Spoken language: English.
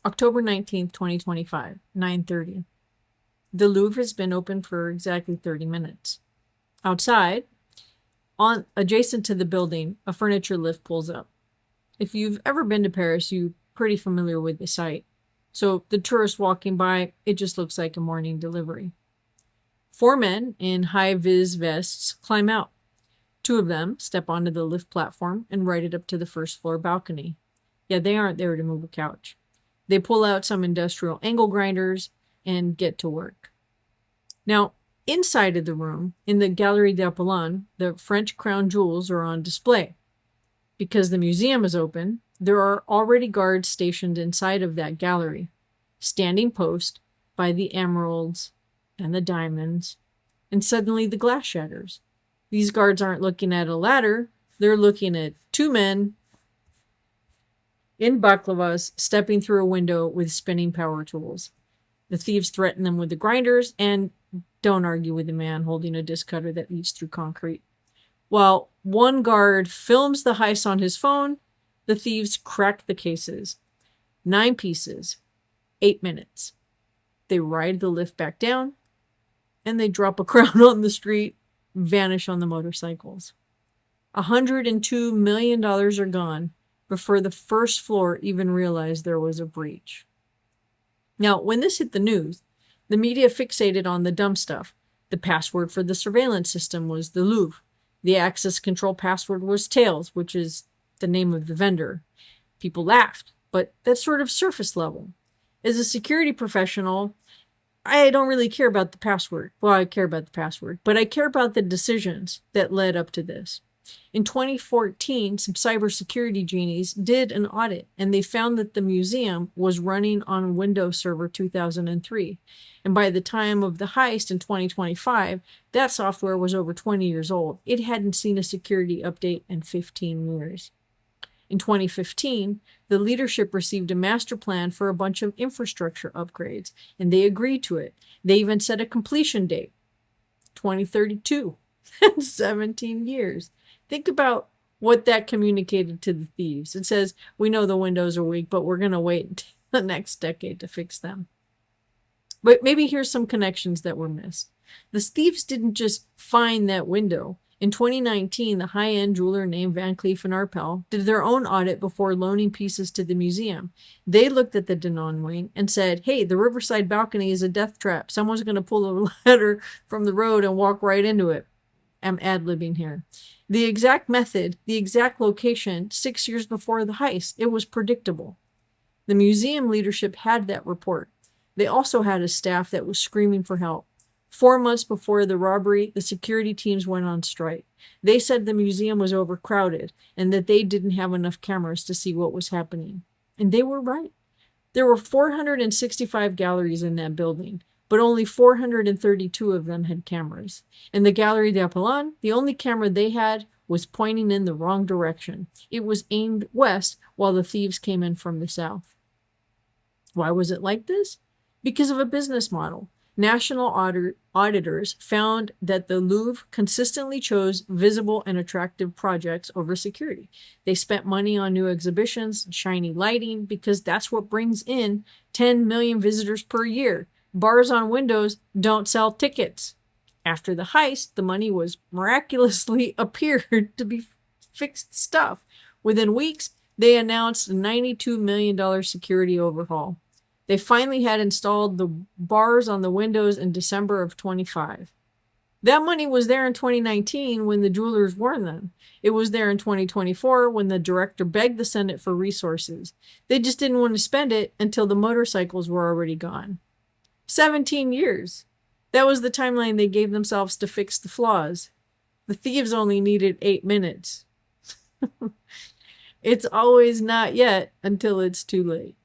October 19th, 2025, 9:30. The Louvre has been open for exactly 30 minutes. Outside, on adjacent to the building, a furniture lift pulls up. If you've ever been to Paris, you're pretty familiar with the site. So the tourist walking by, it just looks like a morning delivery. 4 men in high-vis vests climb out. 2 of them step onto the lift platform and ride it up to the first floor balcony. Yeah, they aren't there to move a couch. They pull out some industrial angle grinders and get to work. Now, inside of the room, in the Galerie d'Apollon, the French crown jewels are on display. Because the museum is open, there are already guards stationed inside of that gallery, standing post by the emeralds and the diamonds, and suddenly the glass shatters. These guards aren't looking at a ladder, they're looking at 2 men in baklavas stepping through a window with spinning power tools. The thieves threaten them with the grinders and don't argue with the man holding a disc cutter that eats through concrete. While one guard films the heist on his phone, the thieves crack the cases. 9 pieces, 8 minutes. They ride the lift back down, and they drop a crown on the street, vanish on the motorcycles. $102 million are gone before the first floor even realized there was a breach. Now, when this hit the news, the media fixated on the dumb stuff. The password for the surveillance system was the Louvre. The access control password was Tails, which is the name of the vendor. People laughed, but that's sort of surface level. As a security professional, I don't really care about the password. Well, I care about the password, but I care about the decisions that led up to this. In 2014, some cybersecurity genies did an audit, and they found that the museum was running on Windows Server 2003. And by the time of the heist in 2025, that software was over 20 years old. It hadn't seen a security update in 15 years. In 2015, the leadership received a master plan for a bunch of infrastructure upgrades, and they agreed to it. They even set a completion date, 2032, 17 years. Think about what that communicated to the thieves. It says, we know the windows are weak, but we're going to wait until the next decade to fix them. But maybe here's some connections that were missed. The thieves didn't just find that window. In 2019, the high-end jeweler named Van Cleef & Arpels did their own audit before loaning pieces to the museum. They looked at the Danone wing and said, hey, the Riverside balcony is a death trap. Someone's going to pull a ladder from the road and walk right into it. I'm ad-libbing here. The exact method, the exact location, 6 years before the heist, it was predictable. The museum leadership had that report. They also had a staff that was screaming for help. 4 months before the robbery, the security teams went on strike. They said the museum was overcrowded and that they didn't have enough cameras to see what was happening. And they were right. There were 465 galleries in that building, but only 432 of them had cameras. In the Galerie d'Apollon, the only camera they had was pointing in the wrong direction. It was aimed west while the thieves came in from the south. Why was it like this? Because of a business model. National auditors found that the Louvre consistently chose visible and attractive projects over security. They spent money on new exhibitions, shiny lighting, because that's what brings in 10 million visitors per year. Bars on windows don't sell tickets. After the heist, the money was miraculously appeared to be fixed stuff. Within weeks, they announced a $92 million security overhaul. They finally had installed the bars on the windows in December of 25. That money was there in 2019 when the jewelers warned them. It was there in 2024 when the director begged the Senate for resources. They just didn't want to spend it until the motorcycles were already gone. 17 years. That was the timeline they gave themselves to fix the flaws. The thieves only needed 8 minutes. It's always not yet until it's too late.